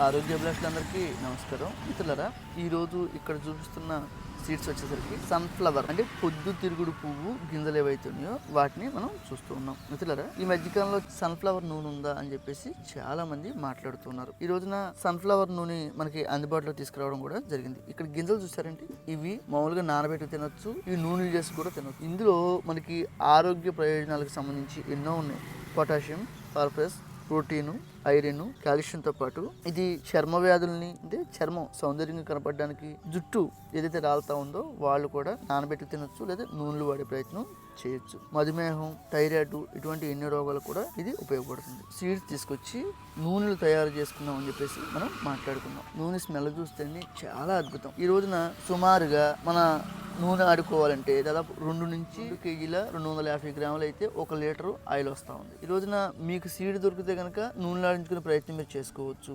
ఆరోగ్యాభిలాషులందరికీ నమస్కారం. మిత్రులారా, ఈరోజు ఇక్కడ చూపిస్తున్న సీడ్స్ వచ్చేసరికి సన్ఫ్లవర్ అంటే పొద్దుతిరుగుడు పువ్వు గింజలు ఏవైతే ఉన్నాయో వాటిని మనం చూస్తూ ఉన్నాం. మిత్రులారా, ఈ మధ్యకాలంలో సన్ఫ్లవర్ నూనె ఉందా అని చెప్పేసి చాలా మంది మాట్లాడుతున్నారు. ఈ రోజున సన్ఫ్లవర్ నూనె మనకి అందుబాటులో తీసుకురావడం కూడా జరిగింది. ఇక్కడ గింజలు చూసారంటే ఇవి మామూలుగా నానబెట్టి తినొచ్చు, ఇవి నూనె చేసి కూడా తినొచ్చు. ఇందులో మనకి ఆరోగ్య ప్రయోజనాలకు సంబంధించి ఎన్నో ఉన్నాయి. పొటాషియం, ఫాస్ఫరస్, ప్రోటీను, ఐరన్, కాల్షియంతో పాటు ఇది చర్మ వ్యాధుల్ని అంటే చర్మం సౌందర్యంగా కనపడడానికి, జుట్టు ఏదైతే రాలుతా ఉందో వాళ్ళు కూడా నానబెట్టి తినొచ్చు లేదా నూనెలు వాడే ప్రయత్నం చేయొచ్చు. మధుమేహం, థైరాయిడ్ ఇటువంటి ఎన్నో రోగాలు కూడా ఇది ఉపయోగపడుతుంది. సీడ్స్ తీసుకొచ్చి నూనెలు తయారు చేసుకుందాం అని చెప్పేసి మనం మాట్లాడుకుందాం. నూనె స్మెల్ చూస్తేనే చాలా అద్భుతం. ఈ రోజున సుమారుగా మన నూనె ఆడుకోవాలంటే దాదాపు 2 నుంచి 2 కేజీల 250 గ్రాములు అయితే 1 లీటరు ఆయిల్ వస్తూ ఉంది. ఈ రోజున మీకు సీడ్ దొరికితే కనుక నూనె ఆడించుకునే ప్రయత్నం మీరు చేసుకోవచ్చు.